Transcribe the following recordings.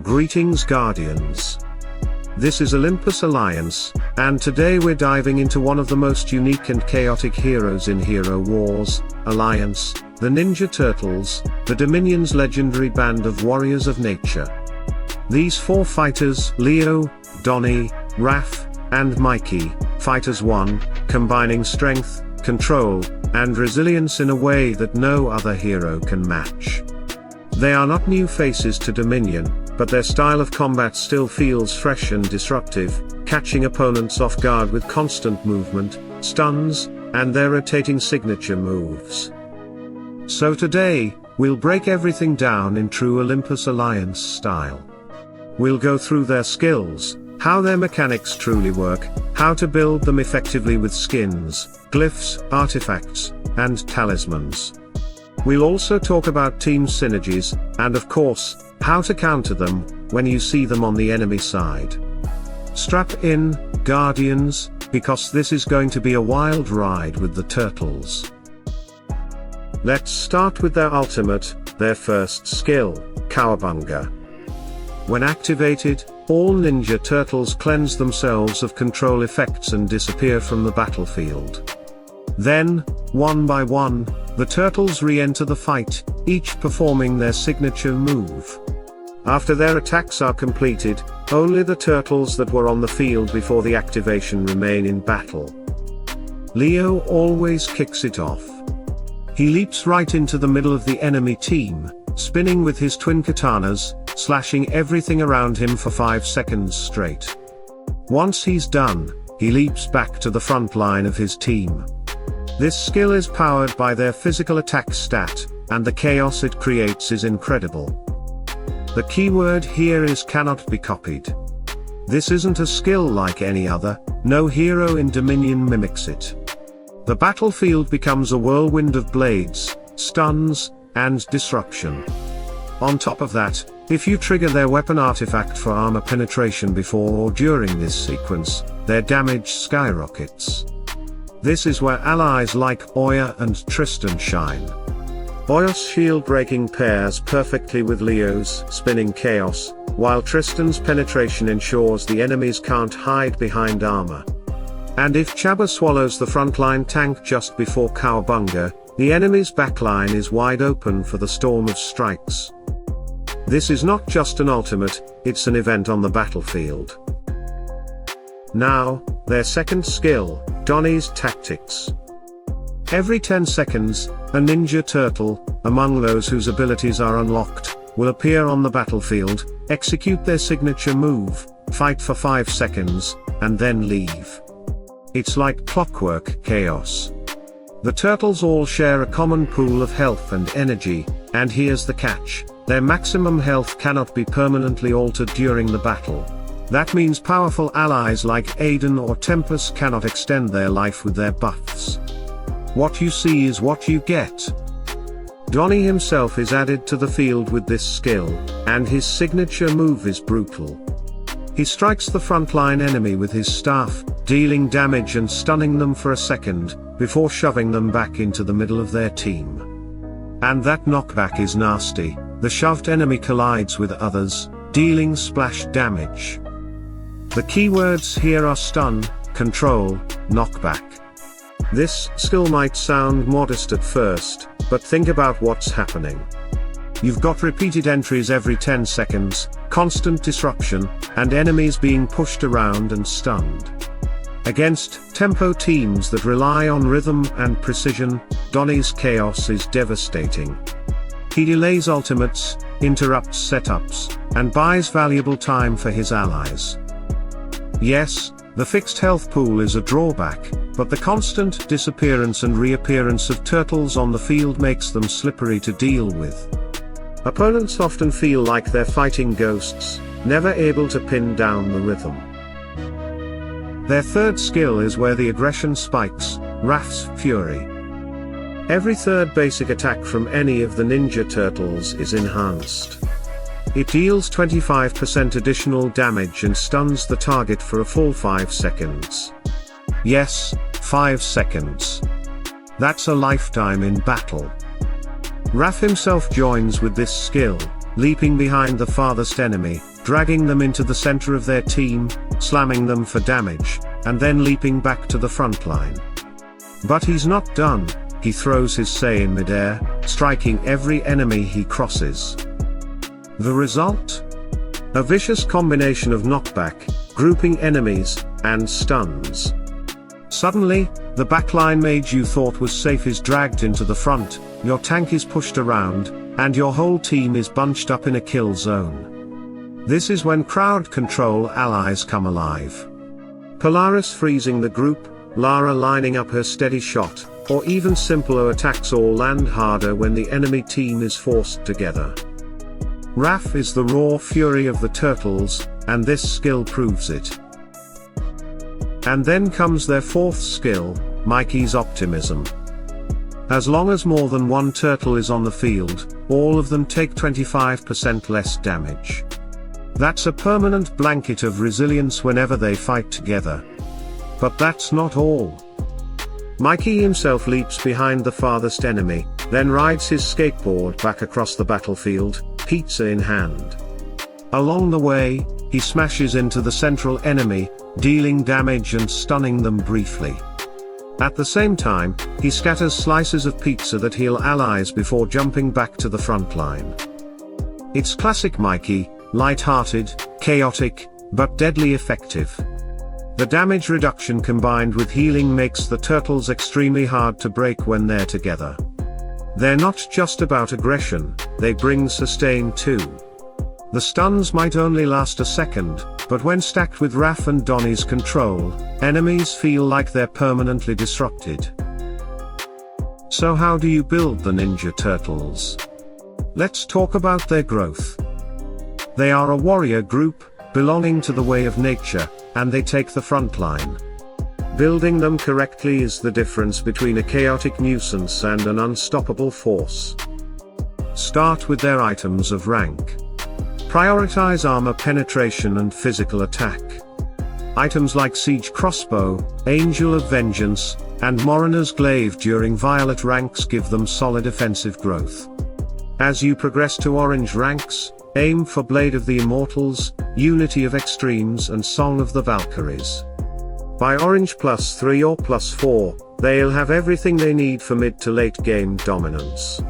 Greetings Guardians. This is Olympus Alliance, and today we're diving into one of the most unique and chaotic heroes in Hero Wars, Alliance, the Ninja Turtles, the Dominion's legendary band of warriors of nature. These four fighters, Leo, Donnie, Raph, and Mikey, Fighters 1, combining strength, control, and resilience in a way that no other hero can match. They are not new faces to Dominion, but their style of combat still feels fresh and disruptive, catching opponents off guard with constant movement, stuns, and their rotating signature moves. So today, we'll break everything down in true Olympus Alliance style. We'll go through their skills, how their mechanics truly work, how to build them effectively with skins, glyphs, artifacts, and talismans. We'll also talk about team synergies, and of course, how to counter them, when you see them on the enemy side. Strap in, Guardians, because this is going to be a wild ride with the Turtles. Let's start with their ultimate, their first skill, Cowabunga. When activated, all Ninja Turtles cleanse themselves of control effects and disappear from the battlefield. Then, one by one, the Turtles re-enter the fight, each performing their signature move. After their attacks are completed, only the Turtles that were on the field before the activation remain in battle. Leo always kicks it off. He leaps right into the middle of the enemy team, spinning with his twin katanas, slashing everything around him for 5 seconds straight. Once he's done, he leaps back to the front line of his team. This skill is powered by their physical attack stat, and the chaos it creates is incredible. The keyword here is cannot be copied. This isn't a skill like any other, no hero in Dominion mimics it. The battlefield becomes a whirlwind of blades, stuns, and disruption. On top of that, if you trigger their weapon artifact for armor penetration before or during this sequence, their damage skyrockets. This is where allies like Oya and Tristan shine. Oya's shield-breaking pairs perfectly with Leo's spinning chaos, while Tristan's penetration ensures the enemies can't hide behind armor. And if Chaba swallows the frontline tank just before Cowabunga, the enemy's backline is wide open for the storm of strikes. This is not just an ultimate, it's an event on the battlefield. Now, their second skill, Donnie's Tactics. Every 10 seconds, a Ninja Turtle, among those whose abilities are unlocked, will appear on the battlefield, execute their signature move, fight for 5 seconds, and then leave. It's like clockwork chaos. The Turtles all share a common pool of health and energy, and here's the catch, their maximum health cannot be permanently altered during the battle. That means powerful allies like Aiden or Tempest cannot extend their life with their buffs. What you see is what you get. Donnie himself is added to the field with this skill, and his signature move is brutal. He strikes the frontline enemy with his staff, dealing damage and stunning them for a second, before shoving them back into the middle of their team. And that knockback is nasty, the shoved enemy collides with others, dealing splash damage. The keywords here are stun, control, knockback. This skill might sound modest at first, but think about what's happening. You've got repeated entries every 10 seconds, constant disruption, and enemies being pushed around and stunned. Against tempo teams that rely on rhythm and precision, Donnie's chaos is devastating. He delays ultimates, interrupts setups, and buys valuable time for his allies. Yes, the fixed health pool is a drawback, but the constant disappearance and reappearance of Turtles on the field makes them slippery to deal with. Opponents often feel like they're fighting ghosts, never able to pin down the rhythm. Their third skill is where the aggression spikes, Raph's Fury. Every third basic attack from any of the Ninja Turtles is enhanced. It deals 25% additional damage and stuns the target for a full 5 seconds. Yes, 5 seconds. That's a lifetime in battle. Raph himself joins with this skill, leaping behind the farthest enemy, dragging them into the center of their team, slamming them for damage, and then leaping back to the front line. But he's not done. He throws his sei in midair, striking every enemy he crosses. The result? A vicious combination of knockback, grouping enemies, and stuns. Suddenly, the backline mage you thought was safe is dragged into the front, your tank is pushed around, and your whole team is bunched up in a kill zone. This is when crowd control allies come alive. Polaris freezing the group, Lara lining up her steady shot, or even simpler attacks all land harder when the enemy team is forced together. Raph is the raw fury of the turtles, and this skill proves it. And then comes their fourth skill, Mikey's optimism. As long as more than one turtle is on the field, all of them take 25% less damage. That's a permanent blanket of resilience whenever they fight together. But that's not all. Mikey himself leaps behind the farthest enemy, then rides his skateboard back across the battlefield, pizza in hand. Along the way, he smashes into the central enemy, dealing damage and stunning them briefly. At the same time, he scatters slices of pizza that heal allies before jumping back to the front line. It's classic Mikey, light-hearted, chaotic, but deadly effective. The damage reduction combined with healing makes the turtles extremely hard to break when they're together. They're not just about aggression, they bring sustain too. The stuns might only last a second, but when stacked with Raph and Donnie's control, enemies feel like they're permanently disrupted. So how do you build the Ninja Turtles? Let's talk about their growth. They are a warrior group, belonging to the way of nature, and they take the front line. Building them correctly is the difference between a chaotic nuisance and an unstoppable force. Start with their items of rank. Prioritize armor penetration and physical attack. Items like Siege Crossbow, Angel of Vengeance, and Moriner's Glaive during violet ranks give them solid offensive growth. As you progress to orange ranks, aim for Blade of the Immortals, Unity of Extremes and Song of the Valkyries. By orange +3 or +4, they'll have everything they need for mid to late game dominance.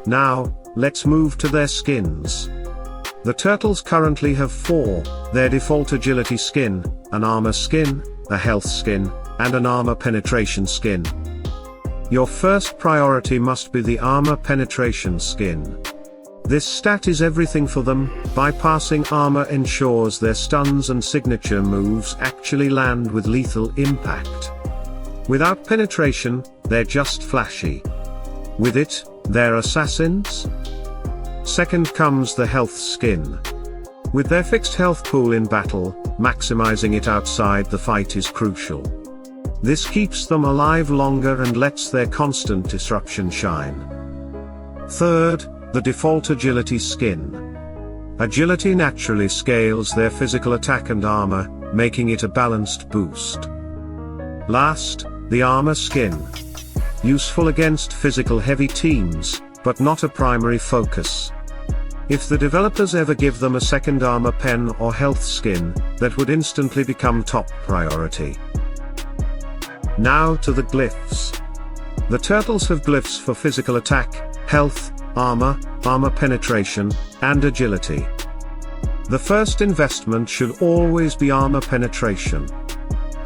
Now, let's move to their skins. The turtles currently have 4, their default agility skin, an armor skin, a health skin, and an armor penetration skin. Your first priority must be the armor penetration skin. This stat is everything for them. Bypassing armor ensures their stuns and signature moves actually land with lethal impact. Without penetration, they're just flashy. With it, they're assassins. Second comes the health skin. With their fixed health pool in battle, maximizing it outside the fight is crucial. This keeps them alive longer and lets their constant disruption shine. Third, the default agility skin. Agility naturally scales their physical attack and armor, making it a balanced boost. Last, the armor skin. Useful against physical heavy teams, but not a primary focus. If the developers ever give them a second armor pen or health skin, that would instantly become top priority. Now to the glyphs. The turtles have glyphs for physical attack, health, armor penetration, and agility. The first investment should always be armor penetration.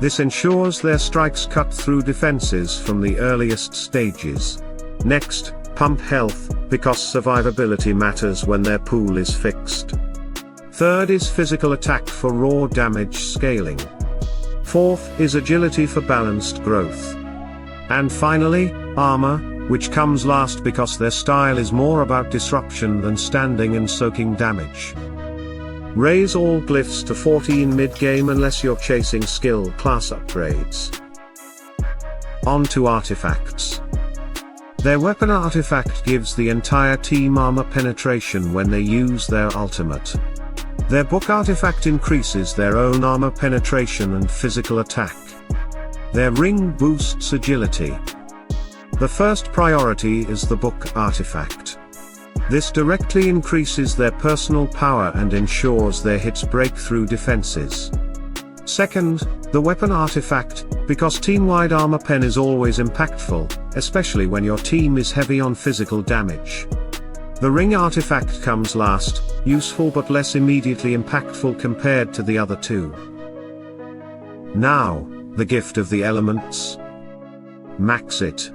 This ensures their strikes cut through defenses from the earliest stages. Next, pump health, because survivability matters when their pool is fixed. Third is physical attack for raw damage scaling. Fourth is agility for balanced growth. And finally, armor, which comes last because their style is more about disruption than standing and soaking damage. Raise all glyphs to 40 in mid-game unless you're chasing skill class upgrades. On to artifacts. Their weapon artifact gives the entire team armor penetration when they use their ultimate. Their book artifact increases their own armor penetration and physical attack. Their ring boosts agility. The first priority is the book artifact. This directly increases their personal power and ensures their hits break through defenses. Second, the weapon artifact, because team-wide armor pen is always impactful, especially when your team is heavy on physical damage. The ring artifact comes last, useful but less immediately impactful compared to the other two. Now, the gift of the elements. Max it.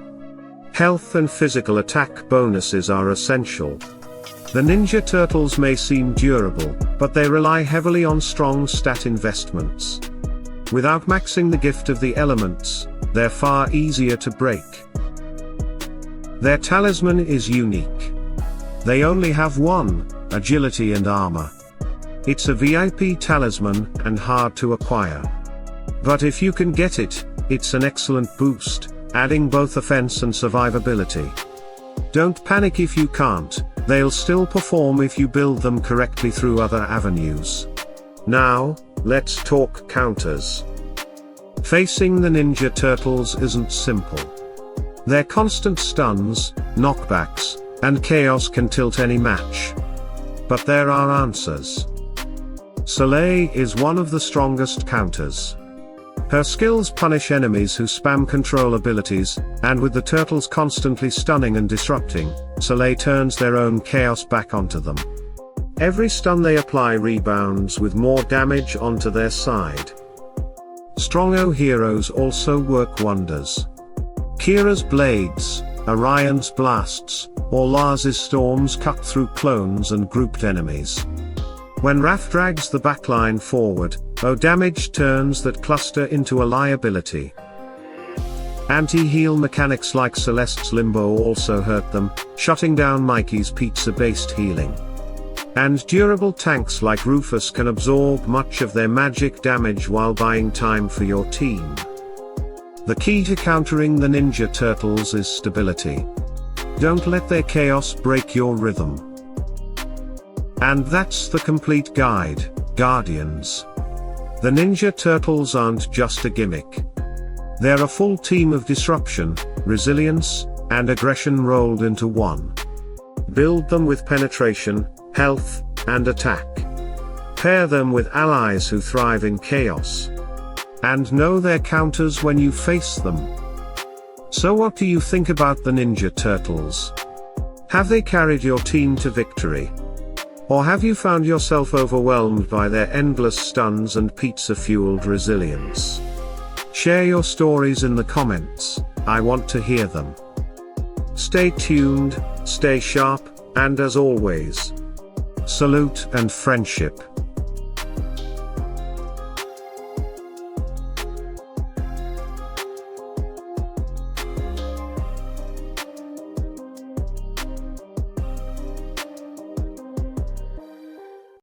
Health and physical attack bonuses are essential. The Ninja Turtles may seem durable, but they rely heavily on strong stat investments. Without maxing the gift of the elements, they're far easier to break. Their talisman is unique. They only have one, agility and armor. It's a VIP talisman, and hard to acquire. But if you can get it, it's an excellent boost, adding both offense and survivability. Don't panic if you can't, they'll still perform if you build them correctly through other avenues. Now, let's talk counters. Facing the Ninja Turtles isn't simple. Their constant stuns, knockbacks, and chaos can tilt any match. But there are answers. Soleil is one of the strongest counters. Her skills punish enemies who spam control abilities, and with the turtles constantly stunning and disrupting, Soleil turns their own chaos back onto them. Every stun they apply rebounds with more damage onto their side. Strong-O heroes also work wonders. Kira's blades, Orion's blasts, or Lars's storms cut through clones and grouped enemies. When Raph drags the backline forward, O damage turns that cluster into a liability. Anti-heal mechanics like Celeste's Limbo also hurt them, shutting down Mikey's pizza-based healing. And durable tanks like Rufus can absorb much of their magic damage while buying time for your team. The key to countering the Ninja Turtles is stability. Don't let their chaos break your rhythm. And that's the complete guide, Guardians. The Ninja Turtles aren't just a gimmick. They're a full team of disruption, resilience, and aggression rolled into one. Build them with penetration, health, and attack. Pair them with allies who thrive in chaos. And know their counters when you face them. So what do you think about the Ninja Turtles? Have they carried your team to victory? Or have you found yourself overwhelmed by their endless stuns and pizza-fueled resilience? Share your stories in the comments, I want to hear them. Stay tuned, stay sharp, and as always, salute and friendship.